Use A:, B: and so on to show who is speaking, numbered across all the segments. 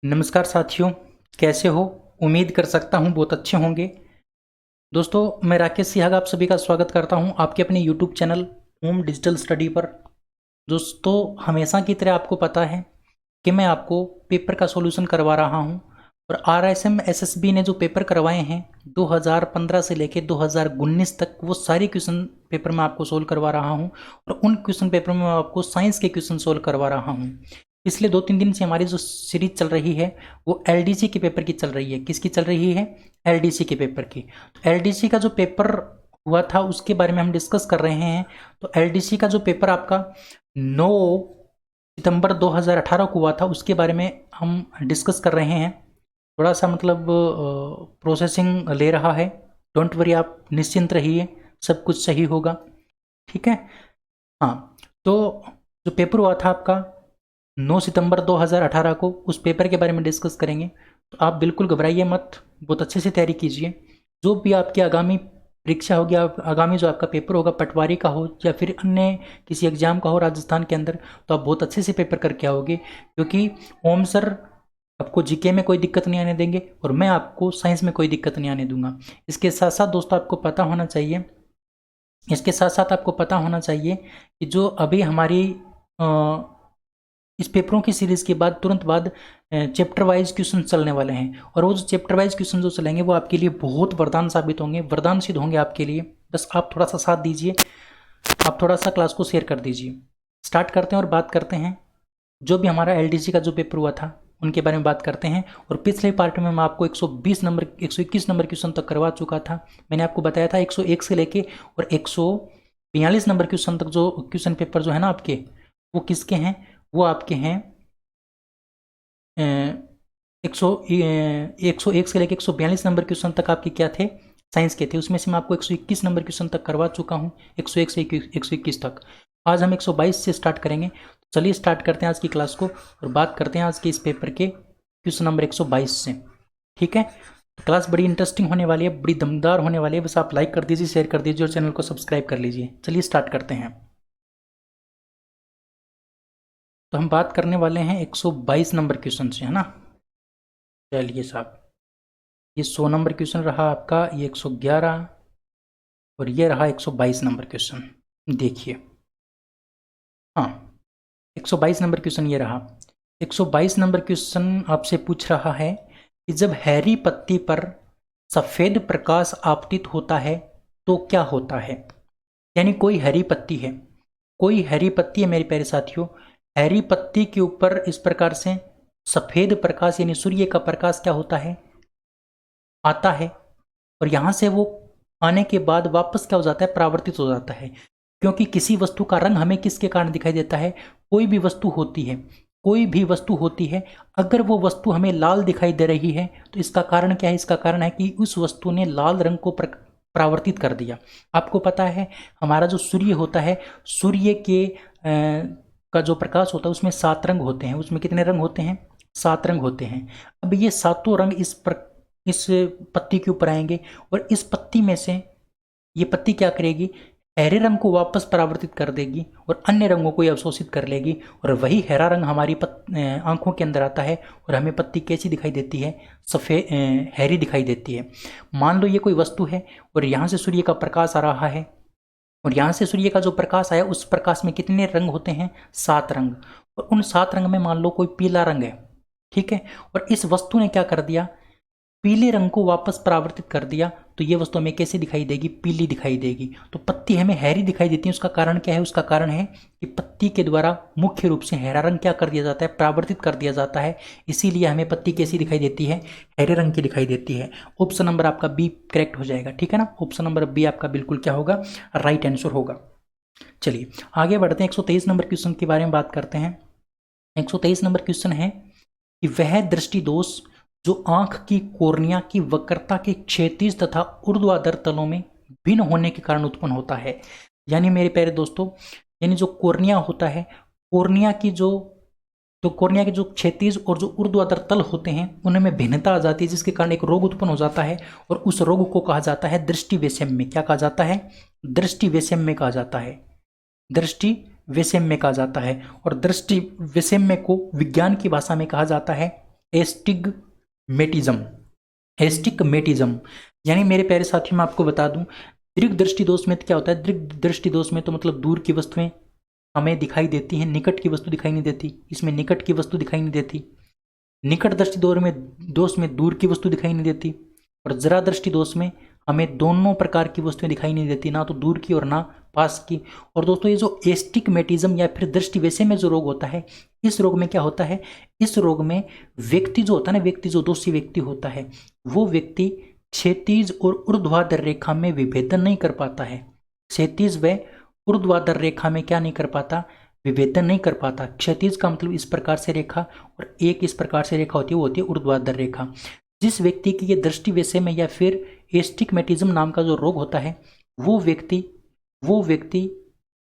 A: नमस्कार साथियों, कैसे हो? उम्मीद कर सकता हूँ बहुत अच्छे होंगे। दोस्तों, मैं राकेश सिहाग आप सभी का स्वागत करता हूँ आपके अपने YouTube channel home digital study पर। दोस्तों, हमेशा की तरह आपको पता है कि मैं आपको पेपर का सॉल्यूशन करवा रहा हूँ और आरएसएम एसएसबी ने जो पेपर करवाए हैं 2015 से लेकर 2019 तक, वो सारे क्वेश्चन पेपर मैं आपको सोल्व करवा रहा हूँ। और उन क्वेश्चन पेपर में मैं आपको साइंस के क्वेश्चन सोल्व करवा रहा हूँ। पिछले 2-3 दिन से हमारी जो सीरीज चल रही है वो एलडीसी के पेपर की चल रही है। किसकी चल रही है? एलडीसी के पेपर की। तो एलडीसी का जो पेपर हुआ था उसके बारे में हम डिस्कस कर रहे हैं। तो एलडीसी का जो पेपर आपका 9 सितंबर 2018 को हुआ था उसके बारे में हम डिस्कस कर रहे हैं। थोड़ा सा मतलब प्रोसेसिंग ले रहा है। डोंट वरी, आप निश्चिंत रहिए, सब कुछ सही होगा। ठीक है। हाँ, तो जो पेपर हुआ था आपका 9 सितंबर 2018 को, उस पेपर के बारे में डिस्कस करेंगे। तो आप बिल्कुल घबराइए मत, बहुत अच्छे से तैयारी कीजिए। जो भी आपकी आगामी परीक्षा होगी, आगामी जो आपका पेपर होगा, पटवारी का हो या फिर अन्य किसी एग्जाम का हो राजस्थान के अंदर, तो आप बहुत अच्छे से पेपर करके आओगे। क्योंकि ओम सर आपको जीके में कोई दिक्कत नहीं आने देंगे और मैं आपको साइंस में कोई दिक्कत नहीं आने दूंगा। इसके साथ साथ दोस्तों आपको पता होना चाहिए, कि जो अभी हमारी इस पेपरों की सीरीज के बाद तुरंत बाद चैप्टर वाइज क्वेश्चन चलने वाले हैं। और वो जो चैप्टर वाइज क्वेश्चन जो चलेंगे वो आपके लिए बहुत वरदान साबित होंगे, वरदान सिद्ध होंगे आपके लिए। बस आप थोड़ा सा साथ दीजिए, आप थोड़ा सा क्लास को शेयर कर दीजिए। स्टार्ट करते हैं और बात करते हैं जो भी हमारा एलडीसी का जो पेपर हुआ था उनके बारे में बात करते हैं। और पिछले पार्ट में मैं आपको 120 नंबर 121 नंबर क्वेश्चन तक करवा चुका था। मैंने आपको बताया था 101 से लेके और 142 नंबर क्वेश्चन तक जो क्वेश्चन पेपर जो है ना आपके, वो किसके हैं? वो आपके हैं 101 से लेकर 142 नंबर क्वेश्चन तक आपके क्या थे? साइंस के थे। उसमें से मैं आपको 121 नंबर क्वेश्चन तक करवा चुका हूँ, 101 से 121 तक। आज हम 122 से स्टार्ट करेंगे। तो चलिए स्टार्ट करते हैं आज की क्लास को और बात करते हैं आज के इस पेपर के क्वेश्चन नंबर 122 से। ठीक है। तो क्लास बड़ी इंटरेस्टिंग होने वाली है, बड़ी दमदार होने वाली है। बस आप लाइक कर दीजिए, शेयर कर दीजिए और चैनल को सब्सक्राइब कर लीजिए। चलिए स्टार्ट करते हैं। तो हम बात करने वाले हैं 122 नंबर क्वेश्चन से, है ना। चलिए साहब, ये 100 नंबर क्वेश्चन रहा आपका, ये 111 और ये रहा 122 नंबर क्वेश्चन। देखिए, हाँ, 122 नंबर क्वेश्चन ये रहा। 122 नंबर क्वेश्चन आपसे पूछ रहा है कि जब हरी पत्ती पर सफेद प्रकाश आपतित होता है तो क्या होता है? यानी कोई हरी पत्ती है, कोई हरी पत्ती है मेरे प्यारे साथियों। हरी पत्ती के ऊपर इस प्रकार से सफेद प्रकाश यानी सूर्य का प्रकाश क्या होता है? आता है। और यहां से वो आने के बाद वापस क्या हो जाता है? परावर्तित हो जाता है। क्योंकि किसी वस्तु का रंग हमें किसके कारण दिखाई देता है? कोई भी वस्तु होती है, कोई भी वस्तु होती है, अगर वो वस्तु हमें लाल दिखाई दे रही है तो इसका कारण क्या है? इसका कारण है कि उस वस्तु ने लाल रंग को परावर्तित कर दिया। आपको पता है हमारा जो सूर्य होता है, सूर्य के का जो प्रकाश होता है उसमें 7 रंग होते हैं। उसमें कितने रंग होते हैं? 7 रंग होते हैं। अब ये सातों रंग इस पत्ती के ऊपर आएंगे और इस पत्ती में से ये पत्ती क्या करेगी? हरे रंग को वापस परावर्तित कर देगी और अन्य रंगों को ये अवशोषित कर लेगी और वही हरा रंग हमारी आंखों के अंदर आता है और हमें पत्ती कैसी दिखाई देती है? सफ़ेद हरी दिखाई देती है। मान लो ये कोई वस्तु है और यहाँ से सूर्य का प्रकाश आ रहा है और यहाँ से सूर्य का जो प्रकाश आया उस प्रकाश में कितने रंग होते हैं? 7 रंग। और उन 7 रंग में मान लो कोई पीला रंग है, ठीक है, और इस वस्तु ने क्या कर दिया? पीले रंग को वापस परावर्तित कर दिया। तो ये वस्तु हमें कैसे दिखाई देगी? पीली दिखाई देगी। तो पत्ती हमें हरी दिखाई देती है। उसका कारण क्या है? उसका कारण है कि पत्ती के द्वारा मुख्य रूप से हरा रंग क्या कर दिया जाता है? परावर्तित कर दिया जाता है। इसीलिए हमें पत्ती कैसी दिखाई देती है? हरे रंग की दिखाई देती है। ऑप्शन नंबर आपका बी करेक्ट हो जाएगा। ठीक है ना, ऑप्शन नंबर बी आपका बिल्कुल क्या होगा? राइट आंसर होगा। चलिए आगे बढ़ते हैं, 123 नंबर क्वेश्चन के बारे में बात करते हैं। 123 नंबर क्वेश्चन है कि वह दृष्टि दोष जो आंख की कोर्निया की वक्रता के क्षैतिज तथा ऊर्ध्वाधर तलों में भिन्न होने के कारण उत्पन्न होता है। यानी मेरे प्यारे दोस्तों, यानी जो कोर्निया होता है, कोर्निया की जो कोर्निया के जो क्षैतिज और जो ऊर्ध्वाधर तल होते हैं उनमें भिन्नता आ जाती है, जिसके कारण एक रोग उत्पन्न हो जाता है और उस रोग को कहा जाता है दृष्टि वैषम्य। क्या कहा जाता है? दृष्टि वैषम्य कहा जाता है। दृष्टि वैषम्य कहा जाता है। और दृष्टि वैषम्य को विज्ञान की भाषा में कहा जाता है एस्टिग्मेटिज्म। एस्टिग्मेटिज्म यानी मेरे प्यारे साथियों मैं आपको बता दूं, दीर्घ दृष्टि दोष में क्या होता है। दीर्घ दृष्टि दोष में तो मतलब दूर की वस्तुएं हमें दिखाई देती हैं, निकट की वस्तु दिखाई नहीं देती। इसमें निकट की वस्तु दिखाई नहीं देती। निकट दृष्टि दोष में दूर की वस्तु दिखाई नहीं देती, और जरा दृष्टि दोष में हमें दोनों प्रकार की वस्तुएं दिखाई नहीं देती, ना तो दूर की और ना पास की। और दोस्तों ये जो एस्टिग्मेटिज्म या फिर दृष्टि वैसे में जो रोग होता है, इस रोग में क्या होता है, इस रोग में व्यक्ति जो होता है ना, व्यक्ति जो दोषी व्यक्ति होता है, वो व्यक्ति क्षैतिज और ऊर्ध्वाधर रेखा में विभेदन नहीं कर पाता है। क्षैतिज व ऊर्ध्वाधर रेखा में क्या नहीं कर पाता, विभेदन नहीं कर पाता। क्षैतिज का मतलब इस प्रकार से रेखा, और एक इस प्रकार से रेखा होती है, वो होती है ऊर्ध्वाधर रेखा। जिस व्यक्ति की ये दृष्टि वैसे में या फिर एस्टिग्मेटिज्म नाम का जो रोग होता है, वो व्यक्ति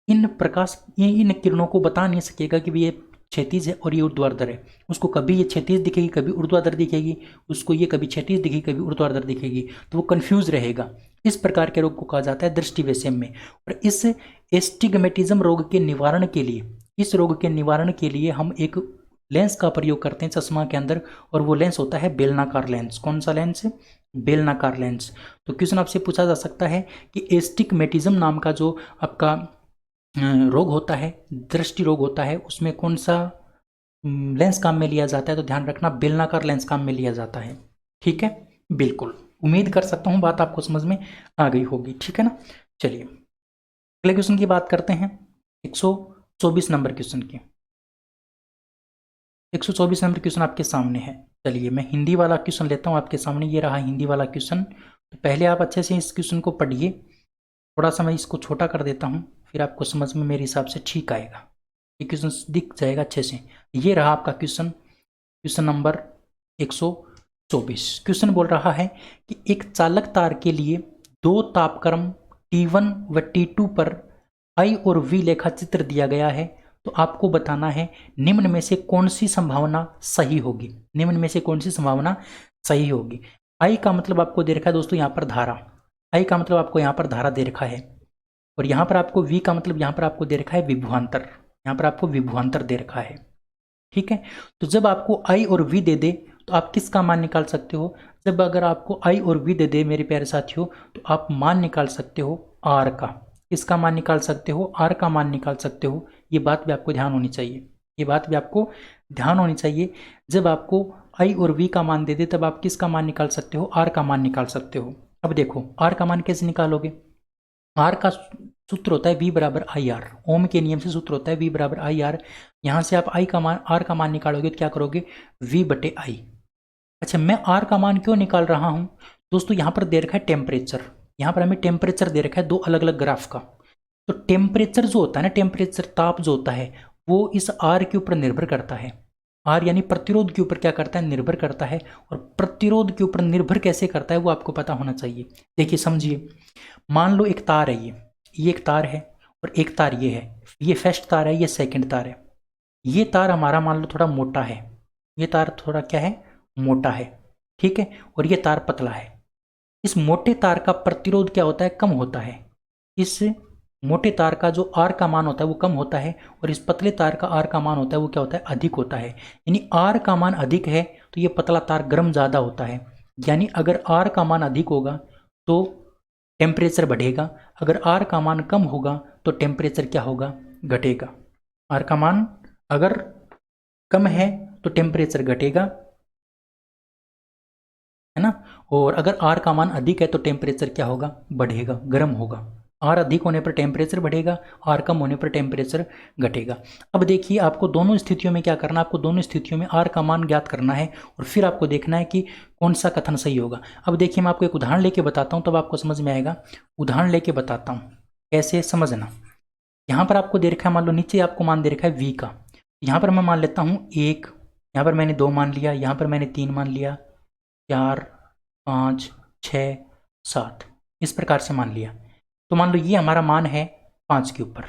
A: इन किरणों को बता नहीं सकेगा कि ये क्षैतिज है और ये ऊर्ध्वाधर है। उसको कभी ये क्षैतिज दिखेगी, कभी ऊर्ध्वाधर दिखेगी, उसको ये कभी क्षैतिज दिखेगी, कभी ऊर्ध्वाधर दिखेगी, तो वो कंफ्यूज रहेगा। इस प्रकार के रोग को कहा जाता है दृष्टि वैषम्य। और इस एस्टिग्मेटिज्म रोग के निवारण के लिए, इस रोग के निवारण के लिए हम एक लेंस का प्रयोग करते हैं चश्मा के अंदर, और वो लेंस होता है बेलनाकार लेंस। कौन सा लेंस? बेलनाकार लेंस। तो क्वेश्चन आपसे पूछा जा सकता है कि एस्टिग्मेटिज्म नाम का जो आपका रोग होता है, दृष्टि रोग होता है, उसमें कौन सा लेंस काम में लिया जाता है? तो ध्यान रखना बेलनाकार लेंस काम में लिया जाता है। ठीक है, बिल्कुल उम्मीद कर सकता हूँ बात आपको समझ में आ गई होगी। ठीक है ना, चलिए अगले क्वेश्चन की बात करते हैं। 124 नंबर क्वेश्चन की। 124 नंबर क्वेश्चन आपके सामने है। चलिए मैं हिंदी वाला क्वेश्चन लेता हूँ आपके सामने। ये रहा हिंदी वाला क्वेश्चन। तो पहले आप अच्छे से इस क्वेश्चन को पढ़िए, थोड़ा सा मैं इसको छोटा कर देता हूँ, फिर आपको समझ में मेरे हिसाब से ठीक आएगा। ये क्वेश्चन दिख जाएगा अच्छे से। ये रहा आपका क्वेश्चन, क्वेश्चन नंबर 124। क्वेश्चन बोल रहा है कि एक चालक तार के लिए दो तापक्रम T1 व T2 पर I और V लेखा चित्र दिया गया है। तो आपको बताना है निम्न में से कौन सी संभावना सही होगी। निम्न में से कौन सी संभावना सही होगी। I का मतलब आपको दे रखा है दोस्तों यहाँ पर धारा। I का मतलब आपको यहाँ पर धारा दे रखा है, और यहाँ पर आपको V का मतलब यहाँ पर आपको दे रखा है विभवांतर। यहाँ पर आपको विभवांतर दे रखा है। ठीक है, तो जब आपको I और V दे दे तो आप किसका मान निकाल सकते हो? जब अगर आपको I और V दे दे मेरे प्यारे साथियों, तो आप मान निकाल सकते हो R का। इसका मान निकाल सकते हो, R का मान निकाल सकते हो। ये बात भी आपको ध्यान होनी चाहिए, ये बात भी आपको ध्यान होनी चाहिए। जब आपको I और V का मान दे दे तब आप किसका मान निकाल सकते हो? R का मान निकाल सकते हो। अब देखो R का मान कैसे निकालोगे? R का सूत्र होता है V बराबर आई आर। ओम के नियम से सूत्र होता है V बराबर आई आर। यहाँ से आप R का मान निकालोगे तो क्या करोगे? V बटे I। अच्छा, मैं R का मान क्यों निकाल रहा हूँ दोस्तों? यहाँ पर दे रखा है टेम्परेचर, यहाँ पर हमें टेम्परेचर दे रखा है दो अलग अलग ग्राफ का। तो टेम्परेचर जो होता है ना, टेम्परेचर ताप जो होता है, वो इस R के ऊपर निर्भर करता है। R यानी प्रतिरोध के ऊपर क्या करता है? निर्भर करता है। और प्रतिरोध के ऊपर निर्भर कैसे करता है वो आपको पता होना चाहिए। देखिए समझिए, मान लो एक तार है, ये एक तार है, और एक तार ये है। ये फर्स्ट तार है, ये सेकंड तार है। ये तार हमारा मान लो थोड़ा मोटा है, ये तार थोड़ा क्या है? मोटा है। ठीक है, और ये तार पतला है। इस मोटे तार का प्रतिरोध क्या होता है? कम होता है। इस मोटे तार का जो R का मान होता है वो कम होता है, और इस पतले तार का R का मान होता है वो क्या होता है? अधिक होता है। यानी R का मान अधिक है तो ये पतला तार गर्म ज़्यादा होता है। यानी अगर R का मान अधिक होगा तो टेम्परेचर बढ़ेगा, अगर R का मान कम होगा तो टेम्परेचर क्या होगा? घटेगा। R का मान अगर कम है तो टेम्परेचर घटेगा, है ना। और अगर R का मान अधिक है तो टेम्परेचर क्या होगा? बढ़ेगा, गर्म होगा। R अधिक होने पर टेम्परेचर बढ़ेगा, R कम होने पर टेम्परेचर घटेगा। अब देखिए आपको दोनों स्थितियों में क्या करना है? आपको दोनों स्थितियों में R का मान ज्ञात करना है, और फिर आपको देखना है कि कौन सा कथन सही होगा। अब देखिए मैं आपको एक उदाहरण लेके बताता हूँ तब आपको समझ में आएगा। उदाहरण लेके बताता हूँ, कैसे समझना। यहाँ पर आपको दे रखा है, मान लो नीचे आपको मान दे रखा है V का। यहाँ पर मैं मान लेता हूँ 1, यहाँ पर मैंने 2 मान लिया, यहाँ पर मैंने 3 मान लिया, 4, 5, 6, 7, इस प्रकार से मान लिया। तो मान लो ये हमारा मान है 5 के ऊपर।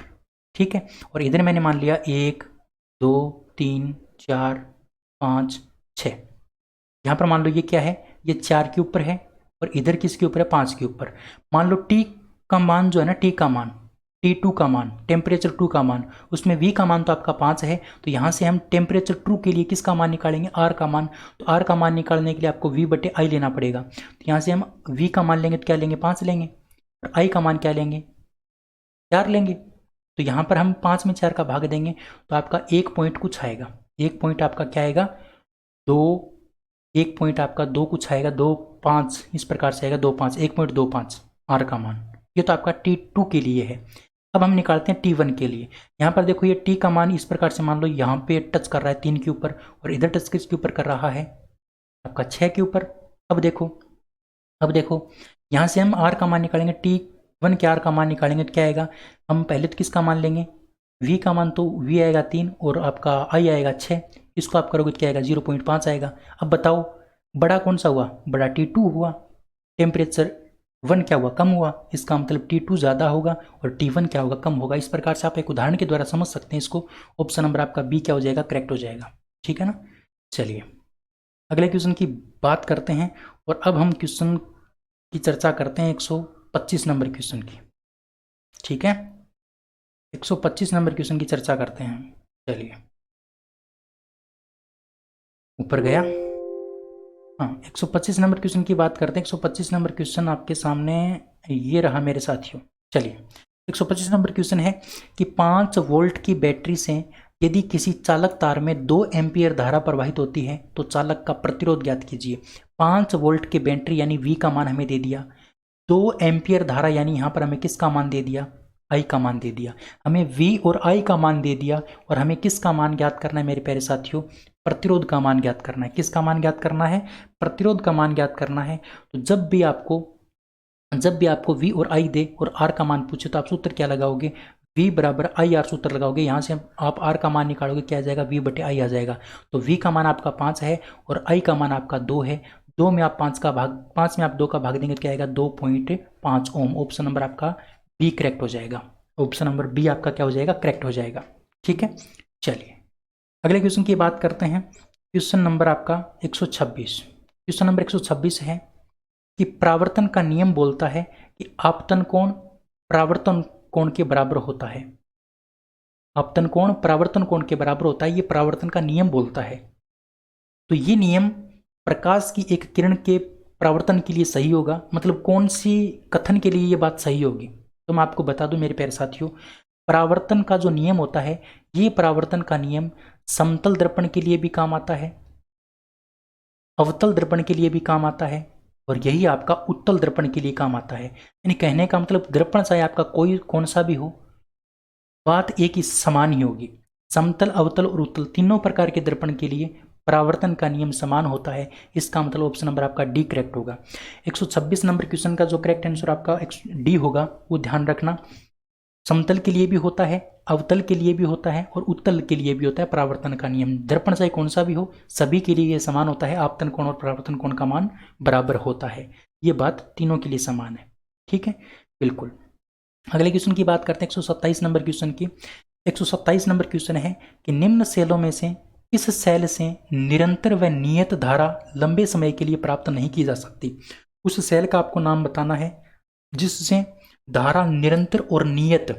A: ठीक है, और इधर मैंने मान लिया 1, 2, 3, 4, 5, 6। यहाँ पर मान लो ये क्या है? ये 4 के ऊपर है, और इधर किसके ऊपर है? 5 के ऊपर। मान लो T का मान जो है ना, T का मान T2 का मान, टेम्परेचर 2 का मान, उसमें V का मान तो आपका 5 है, तो यहाँ से हम टेम्परेचर 2 के लिए किसका मान निकालेंगे, R का मान। तो R का मान निकालने के लिए आपको V/I लेना पड़ेगा। तो यहाँ से हम V का मान लेंगे तो क्या लेंगे, 5 लेंगे, और I का मान क्या लेंगे, 4 लेंगे। तो यहाँ पर हम 5 में 4 का भाग देंगे तो आपका 1 पॉइंट कुछ आएगा, 1 पॉइंट आपका क्या आएगा, 2, 1 पॉइंट आपका 2 कुछ आएगा, 2.5 इस प्रकार से आएगा, 2.5, 1.25 R का मान। ये तो आपका T2 के लिए है। अब हम निकालते हैं T1 के लिए। यहाँ पर देखो ये T का मान इस प्रकार से मान लो यहाँ पे टच कर रहा है 3 के ऊपर, और इधर टच किसके ऊपर कर रहा है, आपका 6 के ऊपर। अब देखो यहाँ से हम R का मान निकालेंगे, T1 के R का मान निकालेंगे तो क्या आएगा, हम पहले तो किसका मान लेंगे, V का मान, तो V आएगा 3 और आपका I आएगा 6, इसको आप करोगे तो क्या आएगा, 0.5 आएगा। अब बताओ बड़ा कौन सा हुआ, बड़ा T2 हुआ, टेम्परेचर 1 क्या हुआ, कम हुआ, इसका मतलब T2 ज़्यादा होगा और T1 क्या होगा, कम होगा। इस प्रकार से आप एक उदाहरण के द्वारा समझ सकते हैं इसको। ऑप्शन नंबर आपका B क्या हो जाएगा, करेक्ट हो जाएगा। ठीक है ना। चलिए अगले क्वेश्चन की बात करते हैं, और अब हम क्वेश्चन की चर्चा करते हैं 125 नंबर क्वेश्चन की। ठीक है, 125 नंबर क्वेश्चन की चर्चा करते हैं। चलिए ऊपर गया, हाँ 125 नंबर क्वेश्चन की बात करते हैं। 125 नंबर क्वेश्चन आपके सामने ये रहा मेरे साथियों। चलिए 125 नंबर क्वेश्चन है कि 5 वोल्ट की बैटरी से यदि किसी चालक तार में 2 एम्पियर धारा प्रवाहित होती है तो चालक का प्रतिरोध ज्ञात कीजिए। 5 वोल्ट की बैटरी यानी V का मान हमें दे दिया, 2 एम्पियर धारा यानी यहाँ पर हमें किसका मान दे दिया, I का मान दे दिया, हमें V और I का मान दे दिया, और हमें किसका मान ज्ञात करना है मेरे प्यारे साथियों, प्रतिरोध का मान ज्ञात करना है। किसका मान ज्ञात करना है, प्रतिरोध का मान ज्ञात करना है। तो जब भी आपको V और I दे और R का मान पूछे तो आप सूत्र क्या लगाओगे, V बराबर IR सूत्र लगाओगे। यहाँ से आप R का मान निकालोगे, क्या आ जाएगा, V/I आ जाएगा। तो V का मान आपका 5 है और I का मान आपका 2 है। 2 में आप 5 में आप 2 का भाग देंगे तो क्या आएगा, 2.5 ओम। ऑप्शन नंबर आपका B करेक्ट हो जाएगा। ऑप्शन नंबर B आपका क्या हो जाएगा, करेक्ट हो जाएगा। ठीक है, चलिए अगले क्वेश्चन की बात करते हैं। क्वेश्चन नंबर आपका 126। क्वेश्चन नंबर 126 है कि प्रावर्तन का नियम बोलता है कि आपतन कोण प्रावर्तन कोण के बराबर होता है। आपतन कोण प्रावर्तन कोण के बराबर होता है, ये प्रावर्तन का नियम बोलता है। तो ये नियम प्रकाश की एक किरण के प्रावर्तन के लिए सही होगा। मतलब कौन सी कथन के लिए ये बात सही होगी, तो मैं आपको बता दूं मेरे प्यारे साथियों, परावर्तन का जो नियम होता है, ये परावर्तन का नियम समतल दर्पण के लिए भी काम आता है, अवतल दर्पण के लिए भी काम आता है, और यही आपका उत्तल दर्पण के लिए काम आता है। यानी कहने का मतलब दर्पण चाहे आपका कोई कौन सा भी हो, बात एक ही समान ही होगी। समतल, अवतल और उत्तल तीनों प्रकार के दर्पण के लिए परावर्तन का नियम समान होता है। इसका मतलब ऑप्शन नंबर आपका डी करेक्ट होगा। 126 नंबर क्वेश्चन का जो करेक्ट आंसर आपका डी होगा, वो ध्यान रखना। समतल के लिए भी होता है, अवतल के लिए भी होता है और उत्तल के लिए भी होता है परावर्तन का नियम। दर्पण चाहे कौन सा भी हो, सभी के लिए ये समान होता है। आपतन कोण और परावर्तन कोण का मान बराबर होता है। ये बात तीनों के लिए समान है। ठीक है, बिल्कुल। अगले क्वेश्चन की बात करते हैं 127 नंबर क्वेश्चन की। 127 नंबर क्वेश्चन है कि निम्न सेलों में से इस सेल से निरंतर व नियत धारा लंबे समय के लिए प्राप्त नहीं की जा सकती। उस सेल का आपको नाम बताना है जिससे धारा निरंतर और नियत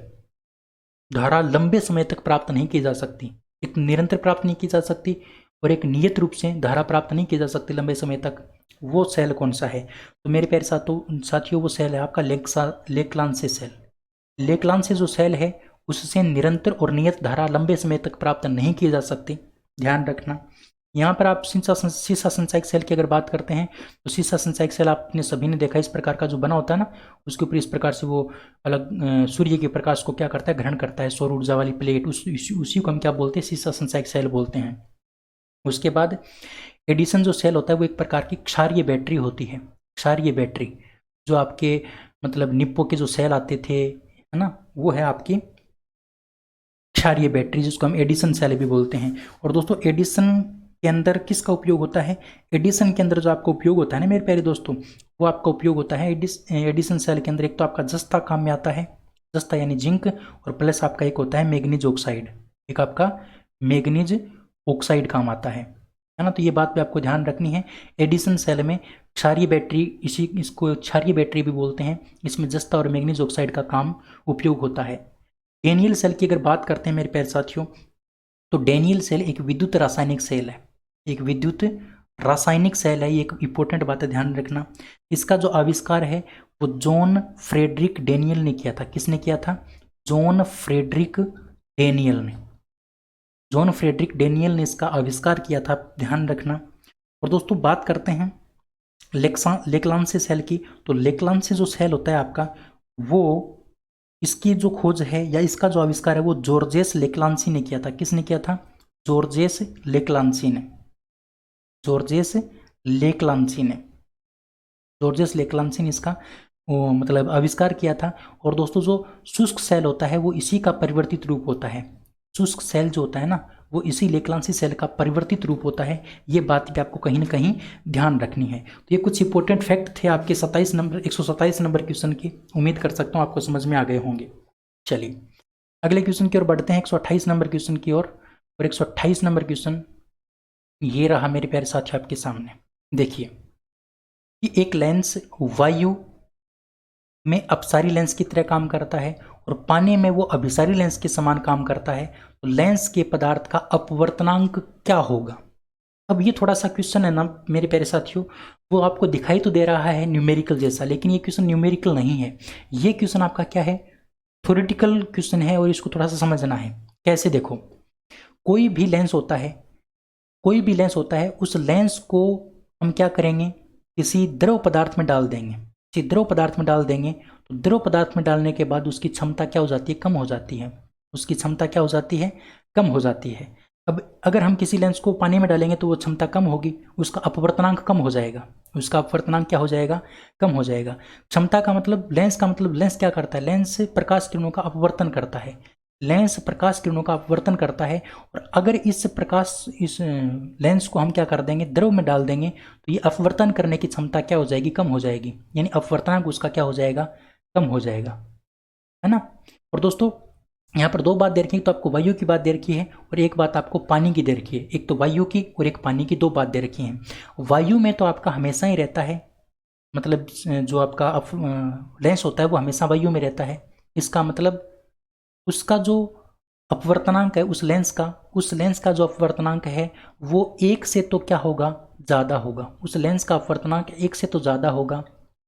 A: धारा लंबे समय तक प्राप्त नहीं की जा सकती। एक निरंतर प्राप्त नहीं की जा सकती और एक नियत रूप से धारा प्राप्त नहीं की जा सकती लंबे समय तक। वो सेल कौन सा है? तो मेरे प्यारे साथियों वो सेल है आपका लेक्लांसे सेल। लेक्लांसे जो सेल है उससे निरंतर और नियत धारा लंबे समय तक प्राप्त नहीं की जा सकती। ध्यान रखना। यहाँ पर आप सीसा संचायक सेल की अगर बात करते हैं तो सीसा संचायक सेल आपने सभी ने देखा, इस प्रकार का जो बना होता है ना, उसके ऊपर इस प्रकार से वो अलग सूर्य के प्रकाश को क्या करता है, ग्रहण करता है, सौर ऊर्जा वाली प्लेट, उसी को हम क्या बोलते हैं, सीसा संचायक सेल बोलते हैं। उसके बाद एडिसन जो सेल होता है वो एक प्रकार की क्षारीय बैटरी होती है। क्षारीय बैटरी जो आपके मतलब निप्पो के जो सेल आते थे, है ना, वो है आपकी क्षारीय बैटरी, जिसको हम एडिसन सेल भी बोलते हैं। और दोस्तों एडिसन के अंदर किसका उपयोग होता है? एडिसन के अंदर जो आपका उपयोग होता है ना मेरे प्यारे दोस्तों, वो आपका उपयोग होता है एडिसन सेल के अंदर। एक तो आपका जस्ता काम में आता है, जस्ता यानी जिंक, और प्लस आपका एक होता है मैग्नीज ऑक्साइड, एक आपका मैग्नीज ऑक्साइड काम आता है ना। तो ये बात भी आपको ध्यान रखनी है। एडिसन सेल में क्षारीय बैटरी, इसको क्षारीय बैटरी भी बोलते हैं, इसमें जस्ता और मैग्नीज ऑक्साइड का काम उपयोग होता है। डेनियल सेल की अगर बात करते हैं मेरे प्यारे साथियों, तो डेनियल सेल एक विद्युत रासायनिक सेल है, एक विद्युत रासायनिक सेल है। ये एक इंपॉर्टेंट बात है, ध्यान रखना। इसका जो आविष्कार है वो जॉन फ्रेडरिक डेनियल ने किया था। किसने किया था? जॉन फ्रेडरिक डेनियल ने। जॉन फ्रेडरिक डेनियल ने इसका आविष्कार किया था, ध्यान रखना। और दोस्तों बात करते हैं लेक्लांसी सेल की। तो लेक्लांसी जो सेल होता है आपका, वो इसकी जो खोज है या इसका जो आविष्कार है वो जॉर्जेस लेक्लांसी ने किया था। किसने किया था? जॉर्जेस लेक्लांसी ने। जॉर्जेस लेक्लांसी ने जॉर्जेस लेक्लांसी ने इसका मतलब आविष्कार किया था। और दोस्तों जो शुष्क सेल होता है वो इसी का परिवर्तित रूप होता है। शुष्क सेल जो होता है ना, वो इसी लेक्लांसी सेल का परिवर्तित रूप होता है। ये बात भी आपको कहीं ना कहीं ध्यान रखनी है। तो ये कुछ इंपॉर्टेंट फैक्ट थे आपके 127 नंबर क्वेश्चन की। उम्मीद कर सकता हूँ आपको समझ में आ गए होंगे। चलिए अगले क्वेश्चन की ओर बढ़ते हैं, 128 नंबर क्वेश्चन की ओर। और 128 नंबर क्वेश्चन ये रहा मेरे प्यारे साथियों आपके सामने। देखिए कि एक लेंस वायु में अपसारी लेंस की तरह काम करता है और पानी में वो अभिसारी लेंस के समान काम करता है, तो लेंस के पदार्थ का अपवर्तनांक क्या होगा? अब ये थोड़ा सा क्वेश्चन है ना मेरे प्यारे साथियों, वो आपको दिखाई तो दे रहा है न्यूमेरिकल जैसा, लेकिन ये क्वेश्चन न्यूमेरिकल नहीं है। ये क्वेश्चन आपका क्या है? थ्योरेटिकल क्वेश्चन है। और इसको थोड़ा सा समझना है। कैसे? देखो, कोई भी लेंस होता है, कोई भी लेंस होता है, उस लेंस को हम क्या करेंगे? किसी द्रव पदार्थ में डाल देंगे। किसी द्रव पदार्थ में डाल देंगे तो द्रव पदार्थ में डालने के बाद उसकी क्षमता क्या हो जाती है? कम हो जाती है। उसकी क्षमता क्या हो जाती है? कम हो जाती है। अब अगर हम किसी लेंस को पानी में डालेंगे तो वो क्षमता कम होगी, उसका अपवर्तनांक कम हो जाएगा। उसका अपवर्तनांक क्या हो जाएगा? कम हो जाएगा। क्षमता का मतलब, लेंस का मतलब, लेंस क्या करता है? लेंस प्रकाश किरणों का अपवर्तन करता है। लेंस प्रकाश किरणों का अपवर्तन करता है। और अगर इस लेंस को हम क्या कर देंगे? द्रव में डाल देंगे तो ये अपवर्तन करने की क्षमता क्या हो जाएगी? कम हो जाएगी। यानी अपवर्तनांक उसका क्या हो जाएगा? कम हो जाएगा, है ना। और दोस्तों यहाँ पर दो बात दे रखी है, तो आपको वायु की बात दे रखी है और एक बात आपको पानी की दे रखी है। एक तो वायु की और एक पानी की, दो बात दे रखी है। वायु में तो आपका हमेशा ही रहता है, मतलब जो आपका लेंस होता है वो हमेशा वायु में रहता है। इसका मतलब उसका जो अपवर्तनांक है उस लेंस का जो अपवर्तनांक है वो एक से तो क्या होगा? ज़्यादा होगा। उस लेंस का अपवर्तनांक एक से तो ज़्यादा होगा,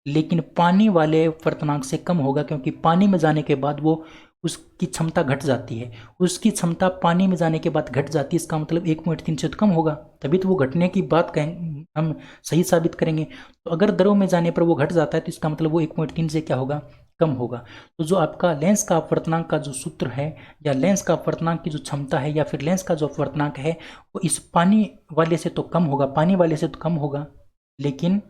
A: लेकिन पानी वाले अपवर्तनांक से कम होगा, क्योंकि पानी में जाने के बाद वो उसकी क्षमता घट जाती है। उसकी क्षमता पानी में जाने के बाद घट जाती है। इसका मतलब 1.3 से तो कम होगा, तभी तो वो घटने की बात कहें हम सही साबित करेंगे। तो अगर द्रव में जाने पर वो घट जाता है तो इसका मतलब वो 1.3 से क्या होगा? कम होगा। तो जो आपका लेंस का अपवर्तनांक का जो सूत्र है, या लेंस का अपवर्तनांक की जो क्षमता है, या फिर लेंस का जो अपवर्तनांक है, वो इस पानी वाले से तो कम होगा, पानी वाले से तो कम होगा, लेकिन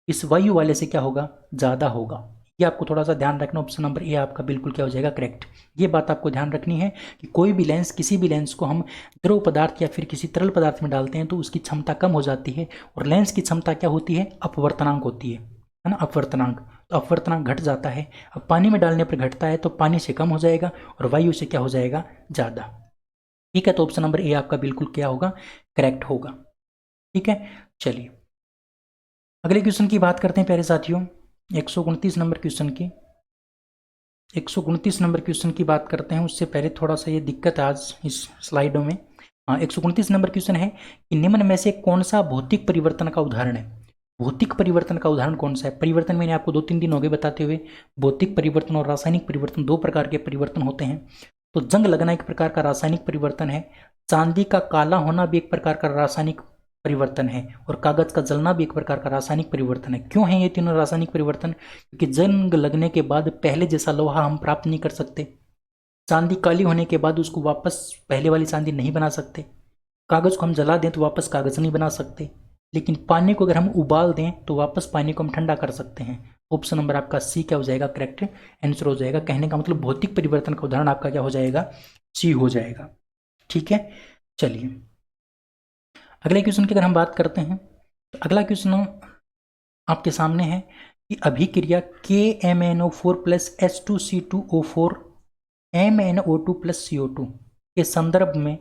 A: इस वायु वाले से क्या होगा? ज़्यादा होगा। ये आपको थोड़ा सा ध्यान रखना। ऑप्शन नंबर ए आपका बिल्कुल क्या हो जाएगा? करेक्ट। ये बात आपको ध्यान रखनी है कि कोई भी लेंस, किसी भी लेंस को हम द्रव पदार्थ या फिर किसी तरल पदार्थ में डालते हैं तो उसकी क्षमता कम हो जाती है। और लेंस की क्षमता क्या होती है? अपवर्तनांक होती है ना, अपवर्तनांक। तो अपवर्तनांक घट जाता है। अब पानी में डालने पर घटता है तो पानी से कम हो जाएगा और वायु से क्या हो जाएगा? ज़्यादा। ठीक है, तो ऑप्शन नंबर ए आपका बिल्कुल क्या होगा? करेक्ट होगा। ठीक है, चलिए अगले क्वेश्चन की बात करते हैं प्यारे साथियों। 129 नंबर क्वेश्चन की 129 नंबर क्वेश्चन की बात करते हैं। उससे पहले थोड़ा सा ये दिक्कत है आज इस स्लाइडों में। हाँ, 129 नंबर क्वेश्चन है कि निम्न में से कौन सा भौतिक परिवर्तन का उदाहरण है? भौतिक परिवर्तन का उदाहरण कौन सा है? परिवर्तन मैंने आपको 2-3 दिन हो गए बताते हुए। भौतिक परिवर्तन और रासायनिक परिवर्तन, दो प्रकार के परिवर्तन होते हैं। तो जंग लगना एक प्रकार का रासायनिक परिवर्तन है, चांदी का काला होना भी एक प्रकार का रासायनिक परिवर्तन है, और कागज का जलना भी एक प्रकार का रासायनिक परिवर्तन है। क्यों है ये तीनों रासायनिक परिवर्तन? क्योंकि जंग लगने के बाद पहले जैसा लोहा हम प्राप्त नहीं कर सकते। चांदी काली होने के बाद उसको वापस पहले वाली चांदी नहीं बना सकते। कागज को हम जला दें तो वापस कागज नहीं बना सकते। लेकिन पानी को अगर हम उबाल दें तो वापस पानी को हम ठंडा कर सकते हैं। ऑप्शन नंबर आपका सी क्या हो जाएगा? करेक्ट आंसर हो जाएगा। कहने का मतलब भौतिक परिवर्तन का उदाहरण आपका क्या हो जाएगा? सी हो जाएगा। ठीक है, चलिए अगले क्वेश्चन की अगर हम बात करते हैं तो अगला क्वेश्चन आपके सामने है कि अभिक्रिया KMnO4 plus H2C2O4 MnO2 plus CO2 के संदर्भ में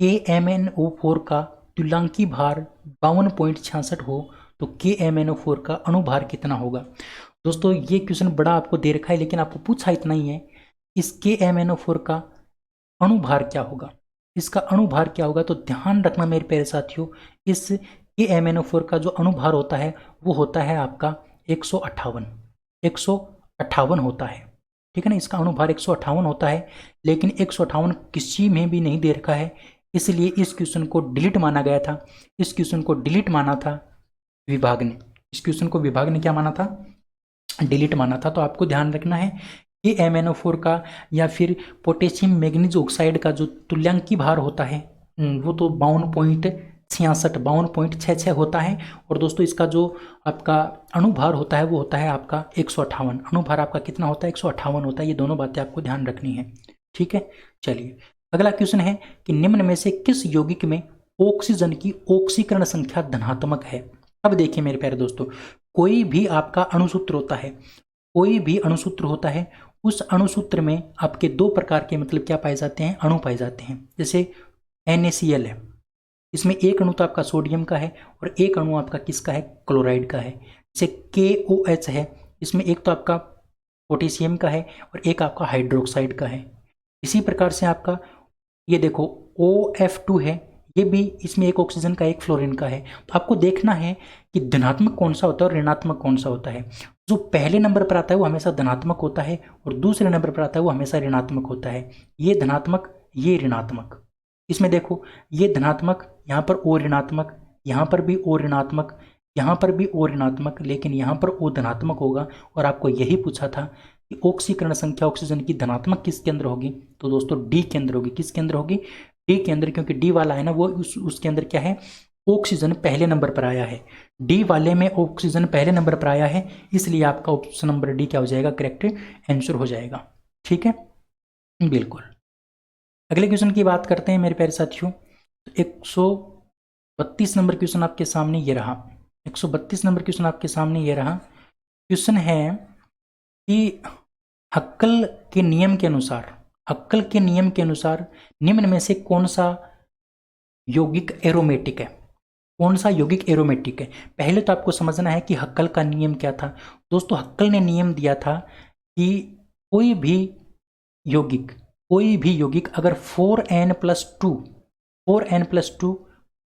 A: KMnO4 का तुल्यांकी भार 52.66 हो तो KMnO4 का अणुभार कितना होगा? दोस्तों ये क्वेश्चन बड़ा आपको दे रखा है, लेकिन आपको पूछा इतना ही है इस KMnO4 का अणुभार क्या होगा, इसका अणुभार क्या होगा। तो ध्यान रखना मेरे प्यारे साथियों, इस KMnO4 का जो अणुभार होता है वो होता है आपका 158 होता है, ठीक है ना। इसका अणुभार 158 होता है, लेकिन 158 किसी में भी नहीं दे रखा है, इसलिए इस क्वेश्चन को डिलीट माना गया था। इस क्वेश्चन को डिलीट माना था विभाग ने, इस क्वेश्चन को विभाग ने क्या माना था, डिलीट माना था। तो आपको ध्यान रखना है कि MnO4 का या फिर पोटेशियम मैग्नीज ऑक्साइड का जो तुल्यांकी भार होता है वो तो 52.66 होता है। और दोस्तों इसका जो आपका अणुभार होता है वो होता है आपका 158। अणुभार आपका कितना होता है, 158 होता है। ये दोनों बातें आपको ध्यान रखनी है, ठीक है। चलिए अगला क्वेश्चन है कि निम्न में से किस यौगिक में ऑक्सीजन की ऑक्सीकरण संख्या धनात्मक है। अब देखिए मेरे प्यारे दोस्तों, कोई भी आपका अणुसूत्र होता है, कोई भी अणुसूत्र होता है, उस अणुसूत्र में आपके दो प्रकार के मतलब क्या पाए जाते हैं, अणु पाए जाते हैं। जैसे NaCl है, इसमें एक अणु तो आपका सोडियम का है और एक अणु आपका किसका है, क्लोराइड का है। जैसे KOH है, इसमें एक तो आपका पोटेशियम का है और एक आपका हाइड्रोक्साइड का है। इसी प्रकार से आपका ये देखो OF2 है, ये भी इसमें एक ऑक्सीजन का एक फ्लोरीन का है। तो आपको देखना है कि धनात्मक कौन सा होता है और ऋणात्मक कौन सा होता है। जो पहले नंबर पर आता है वो हमेशा धनात्मक होता है और दूसरे नंबर पर आता है वो हमेशा ऋणात्मक होता है। ये धनात्मक, ये ऋणात्मक। इसमें देखो ये धनात्मक, यहाँ पर O ऋणात्मक, यहाँ पर भी O ऋणात्मक, यहाँ पर भी O ऋणात्मक, लेकिन यहाँ पर O धनात्मक होगा। और आपको यही पूछा था कि ऑक्सीकरण संख्या ऑक्सीजन की धनात्मक किसके अंदर होगी, तो दोस्तों D के अंदर होगी। किसके अंदर होगी, D के अंदर, क्योंकि D वाला है ना वो उसके अंदर क्या है, ऑक्सीजन पहले नंबर पर आया है। D वाले में ऑक्सीजन पहले नंबर पर आया है, इसलिए आपका ऑप्शन नंबर D क्या हो जाएगा, करेक्ट आंसर हो जाएगा, ठीक है, बिल्कुल। अगले क्वेश्चन की बात करते हैं मेरे प्यारे साथियों। 132 नंबर क्वेश्चन आपके सामने ये रहा। 132 नंबर क्वेश्चन आपके सामने ये रहा। क्वेश्चन है कि हक्कल के नियम के अनुसार, हक्कल के नियम के अनुसार निम्न में से कौन सा यौगिक एरोमेटिक है, कौन सा यौगिक एरोमेटिक है। पहले तो आपको समझना है कि हक्कल का नियम क्या था। दोस्तों हक्कल ने नियम दिया था कि कोई भी यौगिक अगर 4n+2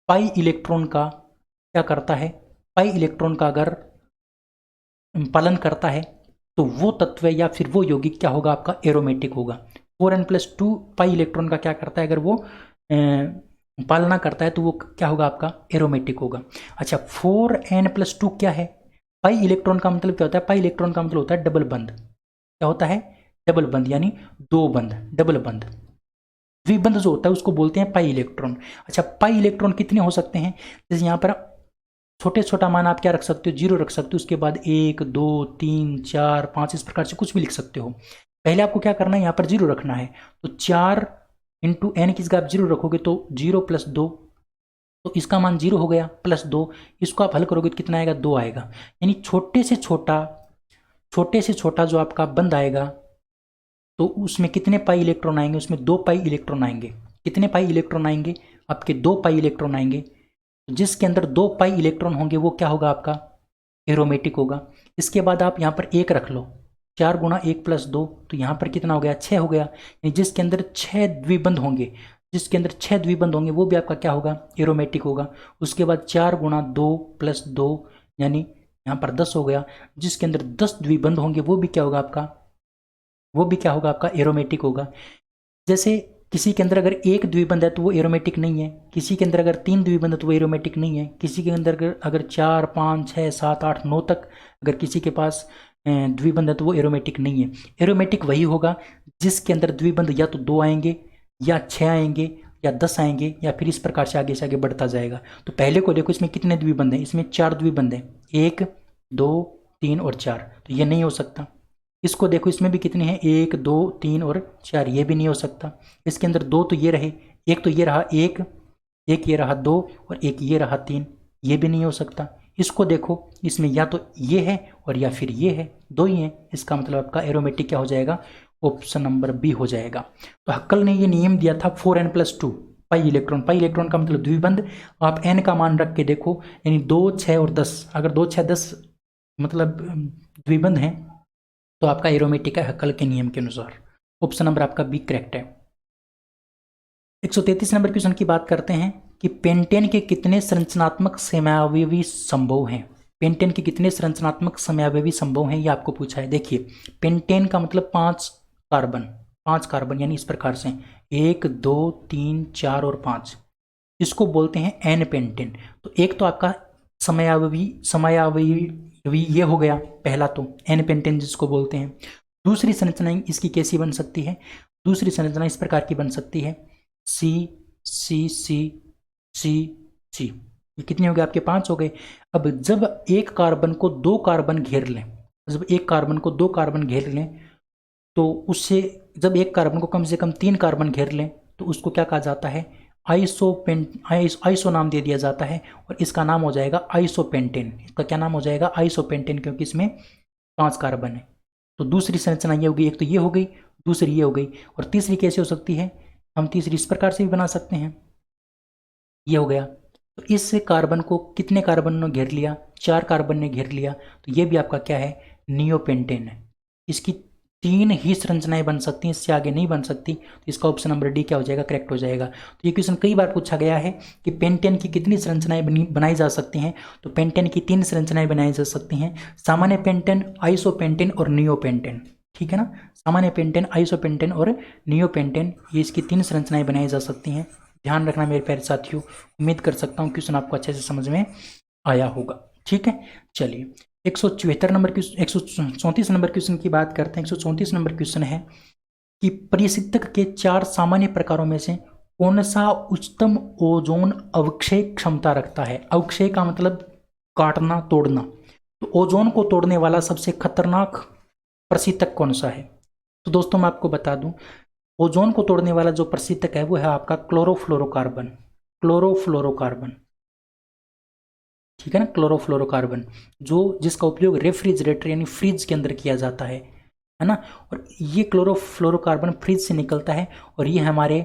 A: पाई इलेक्ट्रॉन का क्या करता है, पाई इलेक्ट्रॉन का अगर पालन करता है तो वो तत्व या फिर वो यौगिक क्या होगा, आपका एरोमेटिक होगा। 4n+2 पाई इलेक्ट्रॉन का क्या करता है, अगर वो पालना करता है तो वो क्या होगा, आपका एरोमेटिक होगा। अच्छा 4n+2 क्या है, पाई इलेक्ट्रॉन का मतलब क्या होता है, पाई इलेक्ट्रॉन का मतलब होता है डबल बंध। क्या होता है, डबल बंध, यानी दो बंध, डबल बंध। द्विबंध जो होता है उसको बोलते हैं पाई इलेक्ट्रॉन। अच्छा पाई इलेक्ट्रॉन कितने हो सकते हैं, जैसे यहाँ पर छोटा मान आप क्या रख सकते हो, 0 रख सकते हो, उसके बाद 1 2 3 4 5 इस प्रकार से कुछ भी लिख सकते हो। पहले आपको क्या करना है, यहाँ पर 0 रखना है। तो 4 इंटू n की जगह आप 0 रखोगे तो 0 + 2, तो इसका मान 0 हो गया, +2। इसको आप हल करोगे तो कितना आएगा, 2 आएगा। यानी छोटे से छोटा जो आपका बंध आएगा तो उसमें कितने पाई इलेक्ट्रॉन आएंगे, उसमें 2 पाई इलेक्ट्रॉन आएंगे। कितने पाई इलेक्ट्रॉन आएंगे, आपके 2 पाई इलेक्ट्रॉन आएंगे। जिसके अंदर 2 पाई इलेक्ट्रॉन होंगे वो क्या होगा, आपका एरोमेटिक होगा। इसके बाद आप यहाँ पर 1 रख लो, 4 × 1 + 2, तो यहाँ पर कितना हो गया, 6 हो गया। यानी जिसके अंदर 6 द्विबंध होंगे, वो भी आपका क्या होगा, एरोमेटिक होगा। उसके बाद 4 × 2 + 2 यानी यहाँ पर 10 हो गया। जिसके अंदर 10 द्विबंध होंगे वो भी क्या होगा, आपका एरोमेटिक होगा। जैसे किसी के अंदर अगर 1 द्विबंध है तो वो एरोमेटिक नहीं है, किसी के अंदर अगर 3 द्विबंध है तो वो एरोमेटिक नहीं है, किसी के अंदर अगर 4 5 6 7 8 9 तक अगर किसी के पास द्विबंध है तो वो एरोमेटिक नहीं है। एरोमेटिक वही होगा जिसके अंदर द्विबंध या तो 2 आएंगे या 6 आएंगे या 10 आएंगे या फिर इस प्रकार से आगे बढ़ता जाएगा। तो पहले को देखो, इसमें कितने द्विबंध हैं, इसमें 4 द्विबंध हैं, 1 2 3 और 4, तो ये नहीं हो सकता। इसको देखो, इसमें भी कितने हैं, 1 2 3 और 4, ये भी नहीं हो सकता। इसके अंदर 2 तो ये रहे, एक तो ये रहा 1, एक ये रहा 2 और एक ये रहा 3, ये भी नहीं हो सकता। इसको देखो, इसमें या तो ये है और या फिर ये है, 2 ही हैं। इसका मतलब आपका एरोमेटिक क्या हो जाएगा, ऑप्शन नंबर बी हो जाएगा। तो हक्कल ने ये नियम दिया था 4n+2 पाई इलेक्ट्रॉन का मतलब द्विबंध। आप n का मान रख के देखो, यानी 2 6 और 10, अगर 2 6 10 मतलब द्विबंध हैं तो आपका एरोमेटिक है हक्कल के नियम के अनुसार। ऑप्शन नंबर आपका बी करेक्ट है। 133 नंबर क्वेश्चन की बात करते हैं कि पेंटेन के कितने संरचनात्मक समयावयवी संभव हैं। पेंटेन के कितने संरचनात्मक समयावयवी संभव हैं, ये आपको पूछा है। देखिए, पेंटेन का मतलब 5 कार्बन यानी इस प्रकार से 1 2 3 4 और 5, इसको बोलते हैं एन पेंटेन। तो एक तो आपका समयावयवी ये हो गया पहला, तो एन पेंटेन जिसको बोलते हैं। दूसरी संरचना इसकी कैसी बन सकती है, दूसरी संरचना इस प्रकार की बन सकती है सी सी सी सी सी। ये कितने हो गए आपके, 5 हो गए। अब जब एक कार्बन को 2 कार्बन घेर लें, जब एक कार्बन को 2 कार्बन घेर लें, तो उससे जब एक कार्बन को कम से कम 3 कार्बन घेर लें तो उसको क्या कहा जाता है, आइसो नाम दे दिया जाता है, और इसका नाम हो जाएगा आइसोपेंटेन। इसका क्या नाम हो जाएगा, आइसोपेंटेन, क्योंकि इसमें 5 कार्बन है। तो दूसरी संरचना ये होगी, एक तो ये हो गई, दूसरी ये हो गई, और तीसरी कैसे हो सकती है, हम तीसरी इस प्रकार से भी बना सकते हैं। ये हो गया, तो इस कार्बन को कितने कार्बन ने घेर लिया, 4 कार्बन ने घेर लिया, तो ये भी आपका क्या है, नियोपेंटेन है। इसकी 3 ही संरचनाएं बन सकती हैं, इससे आगे नहीं बन सकती। तो इसका ऑप्शन नंबर डी क्या हो जाएगा, करेक्ट हो जाएगा। तो ये क्वेश्चन कई बार पूछा गया है कि पेंटेन की कितनी संरचनाएं बनाई जा सकती हैं, तो पेंटेन की 3 संरचनाएं बनाई जा सकती हैं, सामान्य पेंटेन, आइसोपेंटेन और नियोपेंटेन। ठीक है ना, सामान्य पेंटेन, आइसोपेंटेन और नियोपेंटेन, ये इसकी 3 संरचनाएं बनाई जा सकती हैं। ध्यान रखना मेरे प्यारे साथियों। उम्मीद कर सकता हूँ क्वेश्चन आपको अच्छे से समझ में आया होगा। ठीक है, चलिए 174 नंबर क्वेश्चन, 134 नंबर क्वेश्चन की बात करते हैं। 134 नंबर क्वेश्चन है कि परिसिक्तक के 4 सामान्य प्रकारों में से कौन सा उच्चतम ओजोन अवक्षय क्षमता रखता है। अवक्षय का मतलब काटना, तोड़ना। तो ओजोन को तोड़ने वाला सबसे खतरनाक परिसिक्तक कौन सा है। तो दोस्तों मैं आपको बता दूं, ओजोन को तोड़ने वाला जो परिसिक्तक है वो है आपका क्लोरोफ्लोरोकार्बन। क्लोरोफ्लोरोकार्बन, ठीक है ना, क्लोरोफ्लोरोकार्बन, जो जिसका उपयोग रेफ्रिजरेटर यानी फ्रिज के अंदर किया जाता है ना। और ये क्लोरोफ्लोरोकार्बन फ्रिज से निकलता है, और ये हमारे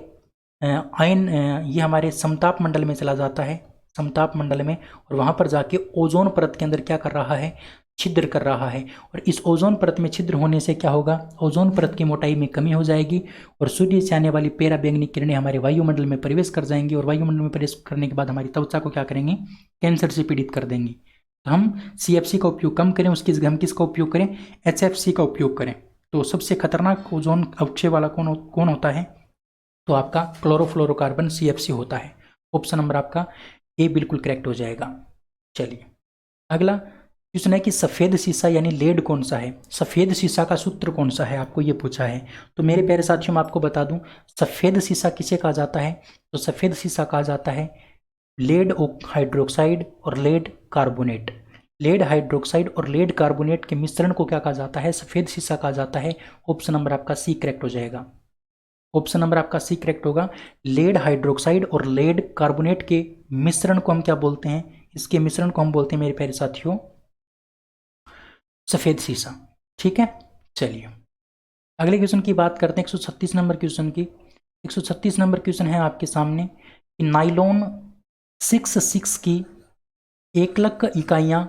A: ये हमारे समताप मंडल में चला जाता है, समताप मंडल में, और वहाँ पर जाके ओजोन परत के अंदर क्या कर रहा है, छिद्र कर रहा है। और इस ओजोन परत में छिद्र होने से क्या होगा, ओजोन परत की मोटाई में कमी हो जाएगी, और सूर्य से आने वाली पेरा बैंगनी किरणें हमारे वायुमंडल में प्रवेश कर जाएंगी, और वायुमंडल में प्रवेश करने के बाद हमारी त्वचा को क्या करेंगे, कैंसर से पीड़ित कर देंगी। तो हम CFC का उपयोग कम करें, उसकी जगह हम किसका उपयोग करें, HFC का उपयोग करें। तो सबसे खतरनाक ओजोन अवक्षय वाला कौन होता है, तो आपका क्लोरोफ्लोरोकार्बन CFC होता है। ऑप्शन नंबर आपका ए बिल्कुल करेक्ट हो जाएगा। चलिए अगला क्वेश्चन है कि सफ़ेद शीशा यानी लेड कौन सा है। सफ़ेद शीशा का सूत्र कौन सा है, आपको ये पूछा है। तो मेरे प्यारे साथियों मैं आपको बता दूं, सफ़ेद शीशा किसे कहा जाता है, तो सफ़ेद शीशा कहा जाता है लेड हाइड्रोक्साइड और लेड कार्बोनेट। लेड हाइड्रोक्साइड और लेड कार्बोनेट के मिश्रण को क्या कहा जाता है, सफ़ेद शीशा कहा जाता है। ऑप्शन नंबर आपका सी करेक्ट हो जाएगा। ऑप्शन नंबर आपका सी करेक्ट होगा। लेड हाइड्रोक्साइड और लेड कार्बोनेट के मिश्रण को हम क्या बोलते हैं, इसके मिश्रण को हम बोलते हैं मेरे प्यारे साथियों सफ़ेद शीशा। ठीक है, चलिए अगले क्वेश्चन की बात करते हैं 136 नंबर क्वेश्चन की। 136 नंबर क्वेश्चन है आपके सामने कि नाइलॉन 66 की एकलक इकाइयाँ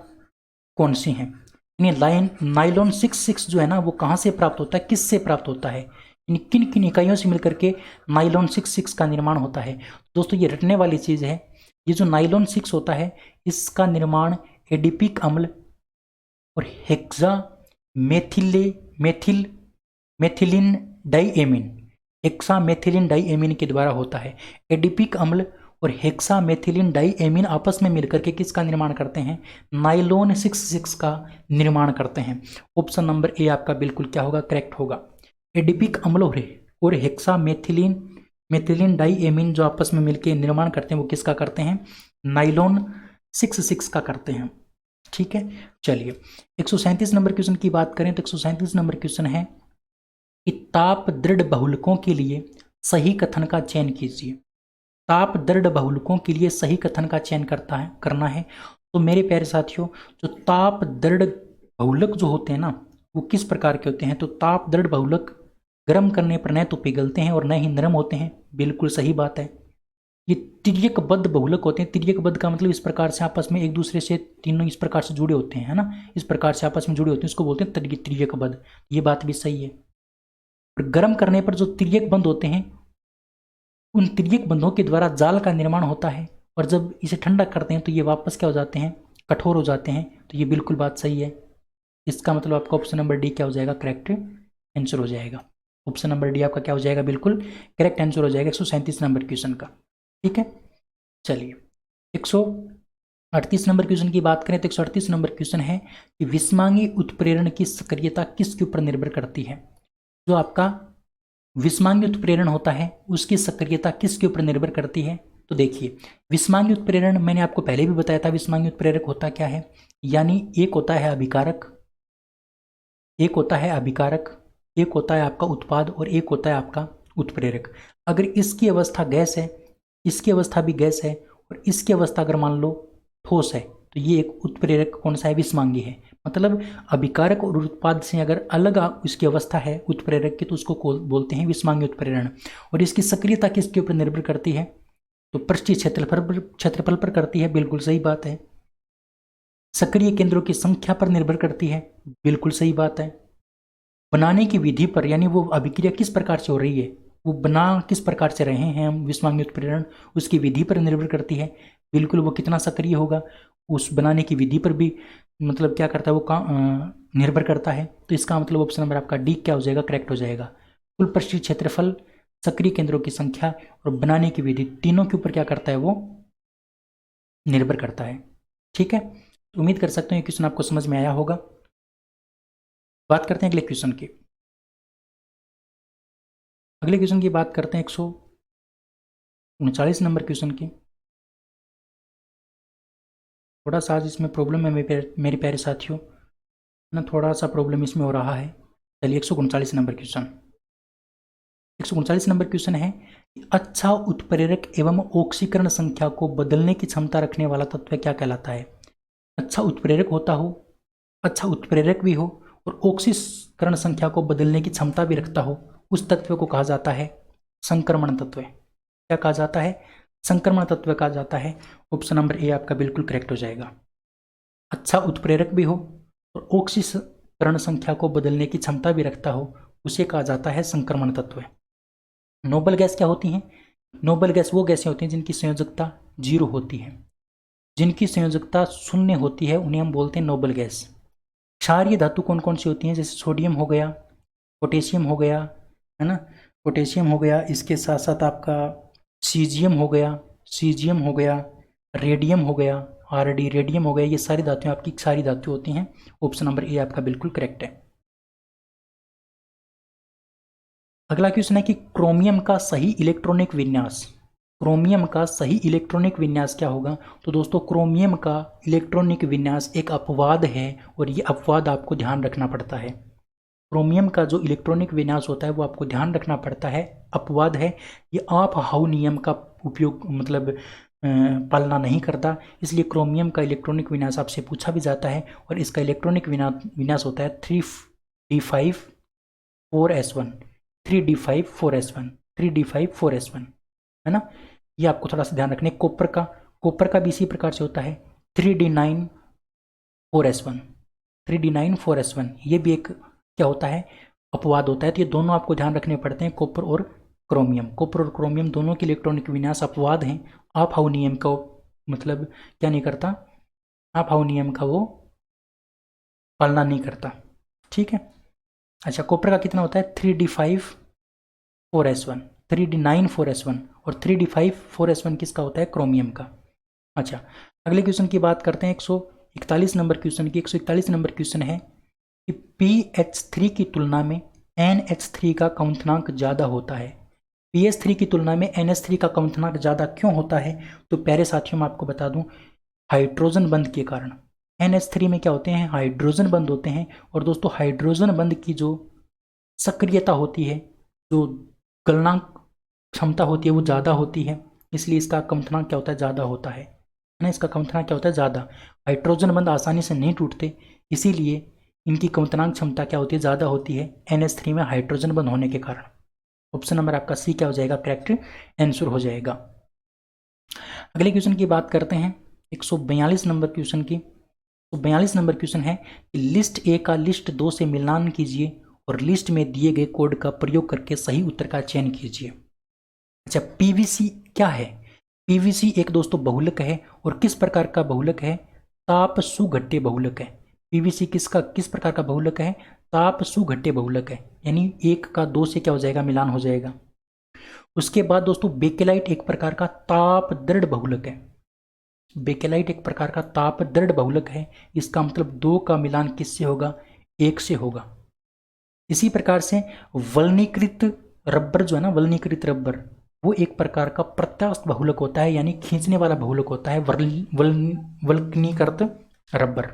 A: कौन सी हैं। यानी नाइलॉन 66 जो है ना वो कहाँ से प्राप्त होता है, किस से प्राप्त होता है, यानी किन किन इकाइयों से मिलकर के नाइलॉन 66 का निर्माण होता है। दोस्तों ये रटने वाली चीज़ है। ये जो नाइलॉन 6 होता है इसका निर्माण एडिपिक अम्ल और hexa methylene diamine, hexa methylene diamine के द्वारा होता है। एडिपिक अम्ल और हेक्सा मेथिलिन डाइएमीन आपस में मिलकर के किसका निर्माण करते हैं, नाइलॉन 66 का निर्माण करते हैं। ऑप्शन नंबर ए आपका बिल्कुल क्या होगा, करेक्ट होगा। एडिपिक अम्ल और हेक्सा मेथिलिन डाइएमीन जो आपस में मिलकर निर्माण करते हैं वो किसका करते हैं, नाइलॉन 66 का करते हैं। ठीक है, चलिए 137 नंबर क्वेश्चन की बात करें तो 137 नंबर क्वेश्चन है कि ताप दृढ़ बहुलकों के लिए सही कथन का चयन कीजिए। ताप दृढ़ बहुलकों के लिए सही कथन का चयन करना है। तो मेरे प्यारे साथियों जो ताप दृढ़ बहुलक जो होते हैं ना वो किस प्रकार के होते हैं, तो ताप दृढ़ बहुलक गर्म करने पर न तो पिघलते हैं और न ही नरम होते हैं। बिल्कुल सही बात है। ये तिर्यकबद्ध बहुलक होते हैं। तिर्यकबद्ध का मतलब इस प्रकार से आपस में एक दूसरे से तीनों इस प्रकार से जुड़े होते हैं, है ना, इस प्रकार से आपस में जुड़े होते हैं, इसको बोलते हैं तिर्यकबद्ध। ये बात भी सही है। और गर्म करने पर जो तिर्यक बंध होते हैं उन तिर्यक बंधों के द्वारा जाल का निर्माण होता है, और जब इसे ठंडा करते हैं तो ये वापस क्या हो जाते हैं, कठोर हो जाते हैं। तो ये बिल्कुल बात सही है। इसका मतलब आपका ऑप्शन नंबर डी क्या हो जाएगा, करेक्ट आंसर हो जाएगा। ऑप्शन नंबर डी आपका क्या हो जाएगा, बिल्कुल करेक्ट आंसर हो जाएगा 137 नंबर क्वेश्चन का। ठीक है, चलिए 138 नंबर क्वेश्चन की बात करें तो 138 नंबर क्वेश्चन है कि विषमांगी उत्प्रेरण की सक्रियता किसके ऊपर निर्भर करती है। जो आपका विषमांगी उत्प्रेरण होता है उसकी सक्रियता किसके ऊपर निर्भर करती है। तो देखिए, विषमांगी उत्प्रेरण मैंने आपको पहले भी बताया था, विषमांगी उत्प्रेरक होता क्या है, यानी एक होता है अभिकारक, एक होता है अभिकारक, एक होता है आपका उत्पाद और एक होता है आपका उत्प्रेरक। अगर इसकी अवस्था गैस है, इसकी अवस्था भी गैस है और इसकी अवस्था अगर मान लो ठोस है तो ये एक उत्प्रेरक कौन सा है, विषमांगी है। मतलब अभिकारक और उत्पाद से अगर अलग इसकी अवस्था है उत्प्रेरक की तो उसको बोलते हैं विषमांगी उत्प्रेरण। और इसकी सक्रियता किसके ऊपर निर्भर करती है, तो पृष्ठीय क्षेत्रफल पर करती है, बिल्कुल सही बात है। सक्रिय केंद्रों की संख्या पर निर्भर करती है, बिल्कुल सही बात है। बनाने की विधि पर, यानी वो अभिक्रिया किस प्रकार से हो रही है, वो बना किस प्रकार से रहे हैं हम विषमांगी उत्प्रेरण, उसकी विधि पर निर्भर करती है। बिल्कुल, वो कितना सक्रिय होगा उस बनाने की विधि पर भी मतलब क्या करता है वो निर्भर करता है। तो इसका मतलब ऑप्शन नंबर आपका डी क्या हो जाएगा, करेक्ट हो जाएगा। कुल पृष्ठीय क्षेत्रफल, सक्रिय केंद्रों की संख्या और बनाने की विधि, तीनों के ऊपर क्या करता है, वो निर्भर करता है। ठीक है, तो उम्मीद कर सकते हैं ये क्वेश्चन आपको समझ में आया होगा। बात करते हैं अगले क्वेश्चन की। अगले क्वेश्चन की बात करते हैं 139 नंबर क्वेश्चन की। थोड़ा सा आज इसमें प्रॉब्लम है मेरे प्यारे साथियों ना, थोड़ा सा प्रॉब्लम इसमें हो रहा है। चलिए 139 नंबर क्वेश्चन, 139 नंबर क्वेश्चन है, अच्छा उत्प्रेरक एवं ऑक्सीकरण संख्या को बदलने की क्षमता रखने वाला तत्व क्या कहलाता है। अच्छा उत्प्रेरक होता हो, अच्छा उत्प्रेरक भी हो और ऑक्सीकरण संख्या को बदलने की क्षमता भी रखता हो, उस तत्व को कहा जाता है संक्रमण तत्व। क्या कहा जाता है, संक्रमण तत्व कहा जाता है। ऑप्शन नंबर ए आपका बिल्कुल करेक्ट हो जाएगा। अच्छा उत्प्रेरक भी हो और ऑक्सीकरण संख्या को बदलने की क्षमता भी रखता हो, उसे कहा जाता है संक्रमण तत्व। नोबल गैस क्या होती हैं, नोबल गैस वो गैसें होती हैं जिनकी संयोजकता 0 होती है, जिनकी संयोजकता 0 होती है उन्हें हम बोलते हैं नोबल गैस। क्षारीय धातु कौन कौन सी होती हैं, जैसे सोडियम हो गया, पोटेशियम हो गया, है ना, पोटेशियम हो गया, इसके साथ साथ आपका सीजियम हो गया, सीजियम हो गया, रेडियम हो गया, आरडी रेडियम हो गया, ये सारी धातुएं आपकी क्षारीय धातु होती हैं। ऑप्शन नंबर ए आपका बिल्कुल करेक्ट है। अगला क्वेश्चन है कि क्रोमियम का सही इलेक्ट्रॉनिक विन्यास, क्रोमियम का सही इलेक्ट्रॉनिक विन्यास क्या होगा। तो दोस्तों क्रोमियम का इलेक्ट्रॉनिक विन्यास एक अपवाद है और ये अपवाद आपको ध्यान रखना पड़ता है। क्रोमियम का जो इलेक्ट्रॉनिक विन्यास होता है वो आपको ध्यान रखना पड़ता है, अपवाद है। ये आप हाउ नियम का उपयोग मतलब पालना नहीं करता, इसलिए क्रोमियम का इलेक्ट्रॉनिक विन्यास आपसे पूछा भी जाता है और इसका इलेक्ट्रॉनिक विन्यास होता है 3d5 4s1, 3d5 4s1, 3d5 4s1, है ना। ये आपको थोड़ा सा ध्यान रखने। कॉपर का भी इसी प्रकार से होता है 3d9 4s1, 3d9 4s1, ये भी एक क्या होता है, अपवाद होता है। तो ये दोनों आपको ध्यान रखने पड़ते हैं, कॉपर और क्रोमियम, कॉपर और क्रोमियम दोनों के इलेक्ट्रॉनिक विन्यास अपवाद हैं। आप हाउ नियम का मतलब क्या नहीं करता, आप हाउ नियम का वो पालना नहीं करता। ठीक है, अच्छा कॉपर का कितना होता है 3d5 4s1, 3d9 4s1 और 3d5 4s1 किसका होता है, क्रोमियम का। अच्छा अगले क्वेश्चन की बात करते हैं 141 नंबर क्वेश्चन की। 141 नंबर क्वेश्चन है कि pH3 की तुलना में NH3 का कंपनांक ज़्यादा होता है। pH3 की तुलना में NH3 का कंपनांक ज़्यादा क्यों होता है, तो प्यारे साथियों मैं आपको बता दूं, हाइड्रोजन बंध के कारण। NH3 में क्या होते हैं, हाइड्रोजन बंध होते हैं। और दोस्तों हाइड्रोजन बंध की जो सक्रियता होती है, जो गलनांक क्षमता होती है वो ज़्यादा होती है, इसलिए इसका कंपनांक क्या होता है, ज़्यादा होता है ना। इसका कंपनांक क्या होता है, ज़्यादा। हाइड्रोजन बंध आसानी से नहीं टूटते, इसीलिए इनकी कंपनांक क्षमता क्या होती है, ज़्यादा होती है NH3 में हाइड्रोजन बंध होने के कारण। ऑप्शन नंबर आपका सी क्या हो जाएगा, करेक्ट आंसर हो जाएगा। अगले क्वेश्चन की बात करते हैं 142 नंबर क्वेश्चन की। तो 42 नंबर क्वेश्चन है कि लिस्ट ए का लिस्ट 2 से मिलान कीजिए और लिस्ट में दिए गए कोड का प्रयोग करके सही उत्तर का चयन कीजिए। अच्छा, पीवीसी क्या है? पीवीसी एक दोस्तों बहुलक है। और किस प्रकार का बहुलक है? ताप सुघट्य बहुलक है। पीवीसी किस प्रकार का बहुलक है? ताप सुघट्य बहुलक है, यानी 1 का 2 से क्या हो जाएगा? मिलान हो जाएगा। उसके बाद दोस्तों बेकेलाइट एक प्रकार का ताप दृढ़ बहुलक है। बेकेलाइट एक प्रकार का ताप दृढ़ बहुलक है। इसका मतलब 2 का मिलान किससे होगा? 1 से होगा। इसी प्रकार से वल्नीकृत रबर जो है ना, वल्नीकृत रबर, वो एक प्रकार का प्रत्यास्थ बहुलक होता है, यानी खींचने वाला बहुलक होता है, वल्कनीकृत रबर।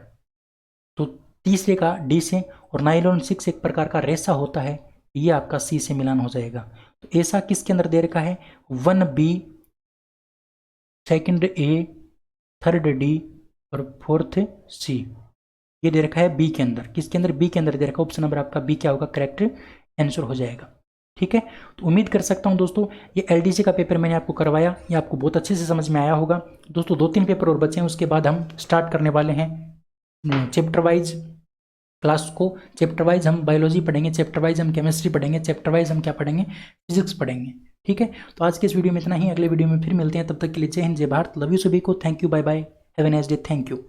A: तो तीसरे का डी से। और नाइलॉन 6 एक प्रकार का रेसा होता है, ये आपका सी से मिलान हो जाएगा। तो ऐसा किसके अंदर दे रखा है? 1B, सेकंड ए, थर्ड डी और फोर्थ सी, ये दे रखा है बी के अंदर। किसके अंदर? बी के अंदर दे रखा है। ऑप्शन नंबर आपका बी क्या होगा? करेक्ट आंसर हो जाएगा। ठीक है, तो उम्मीद कर सकता हूं दोस्तों ये एलडीसी का पेपर मैंने आपको करवाया, ये आपको बहुत अच्छे से समझ में आया होगा। दोस्तों 2-3 पेपर और बचे हैं, उसके बाद हम स्टार्ट करने वाले हैं चैप्टर वाइज क्लास को। चैप्टर वाइज हम बायोलॉजी पढ़ेंगे, चैप्टर वाइज हम केमिस्ट्री पढ़ेंगे, चैप्टर वाइज हम क्या पढ़ेंगे? फिजिक्स पढ़ेंगे। ठीक है, तो आज के इस वीडियो में इतना ही। अगले वीडियो में फिर मिलते हैं, तब तक के लिए जय हिंद, जय भारत, लव यू सभी को, thank you, bye bye, have a nice day, thank you.